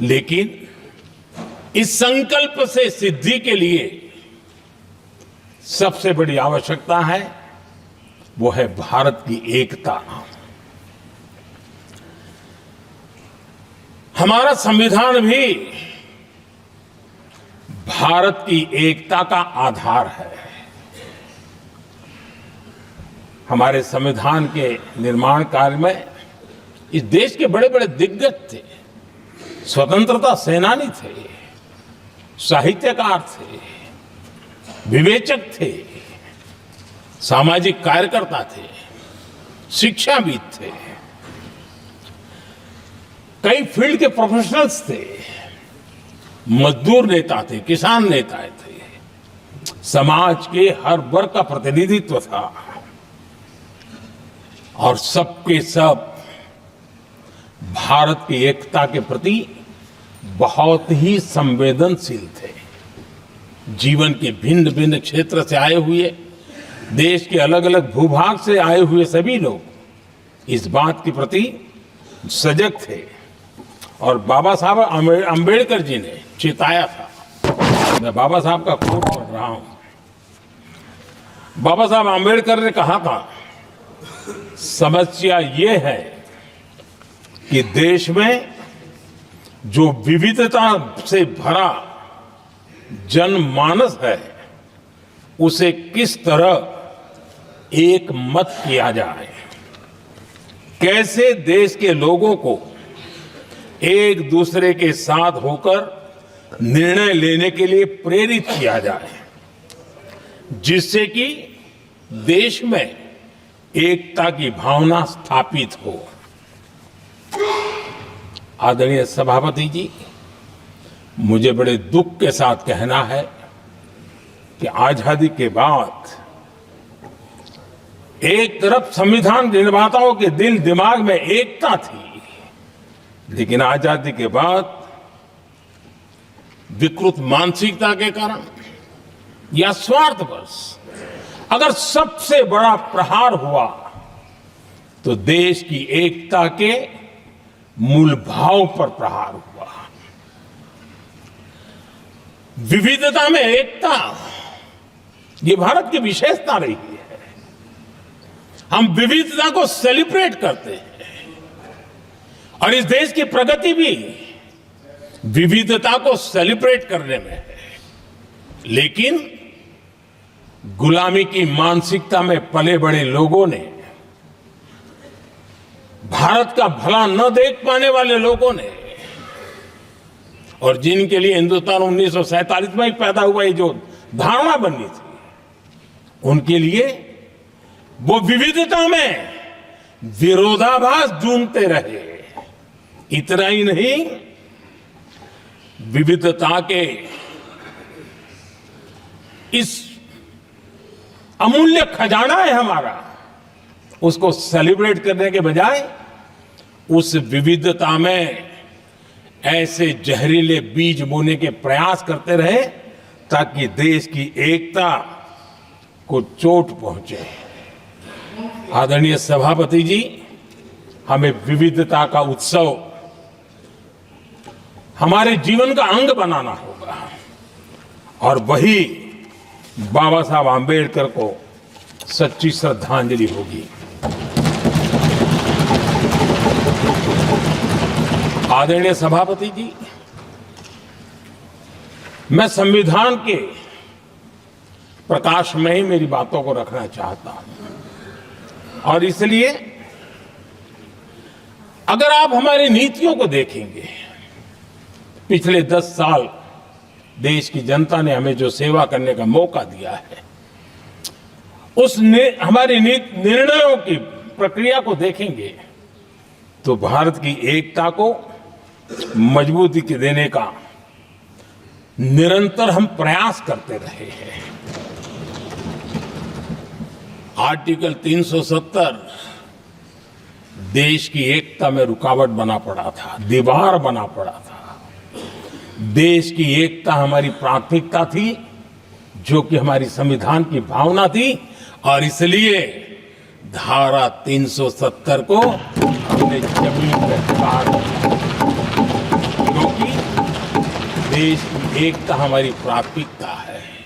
लेकिन इस संकल्प से सिद्धि के लिए सबसे बड़ी आवश्यकता है वो है भारत की एकता। हमारा संविधान भी भारत की एकता का आधार है। हमारे संविधान के निर्माण कार्य में इस देश के बड़े बड़े दिग्गज थे, स्वतंत्रता सेनानी थे, साहित्यकार थे, विवेचक थे, सामाजिक कार्यकर्ता थे, शिक्षाविद थे, कई फील्ड के प्रोफेशनल्स थे, मजदूर नेता थे, किसान नेता थे, समाज के हर वर्ग का प्रतिनिधित्व था और सबके सब भारत की एकता के प्रति बहुत ही संवेदनशील थे। जीवन के भिन्न भिन्न क्षेत्र से आए हुए, देश के अलग अलग भूभाग से आए हुए सभी लोग इस बात के प्रति सजग थे और बाबा साहब अंबेडकर जी ने चेताया था। मैं बाबा साहब का कोट पढ़ रहा हूं। बाबा साहब अंबेडकर ने कहा था, समस्या ये है कि देश में जो विविधता से भरा जनमानस है उसे किस तरह एक मत किया जाए, कैसे देश के लोगों को एक दूसरे के साथ होकर निर्णय लेने के लिए प्रेरित किया जाए, जिससे कि देश में एकता की भावना स्थापित हो। आदरणीय सभापति जी, मुझे बड़े दुख के साथ कहना है कि आजादी के बाद एक तरफ संविधान निर्माताओं के दिल दिमाग में एकता थी, लेकिन आजादी के बाद विकृत मानसिकता के कारण या स्वार्थवश अगर सबसे बड़ा प्रहार हुआ तो देश की एकता के मूल भाव पर प्रहार हुआ। विविधता में एकता, ये भारत की विशेषता रही है। हम विविधता को सेलिब्रेट करते हैं और इस देश की प्रगति भी विविधता को सेलिब्रेट करने में है। लेकिन गुलामी की मानसिकता में पले बड़े लोगों ने, भारत का भला न देख पाने वाले लोगों ने, और जिनके लिए हिंदुस्तान 1947 में ही पैदा हुआ ये जो धारणा बननी थी, उनके लिए वो विविधता में विरोधाभास ढूंढते रहे। इतना ही नहीं, विविधता के इस अमूल्य खजाना है हमारा, उसको सेलिब्रेट करने के बजाय उस विविधता में ऐसे जहरीले बीज बोने के प्रयास करते रहे ताकि देश की एकता को चोट पहुंचे। आदरणीय सभापति जी, हमें विविधता का उत्सव हमारे जीवन का अंग बनाना होगा और वही बाबा साहब आंबेडकर को सच्ची श्रद्धांजलि होगी। आदरणीय सभापति जी, मैं संविधान के प्रकाश में ही मेरी बातों को रखना चाहता हूं और इसलिए अगर आप हमारी नीतियों को देखेंगे, पिछले 10 साल देश की जनता ने हमें जो सेवा करने का मौका दिया है, हमारी निर्णयों की प्रक्रिया को देखेंगे तो भारत की एकता को मजबूती देने का निरंतर हम प्रयास करते रहे हैं। आर्टिकल 370 देश की एकता में रुकावट बना पड़ा था, दीवार बना पड़ा था। देश की एकता हमारी प्राथमिकता थी, जो कि हमारी संविधान की भावना थी और इसलिए धारा 370 को हमने जमीन पर उतार दिया, क्योंकि देश की एकता हमारी प्राथमिकता है।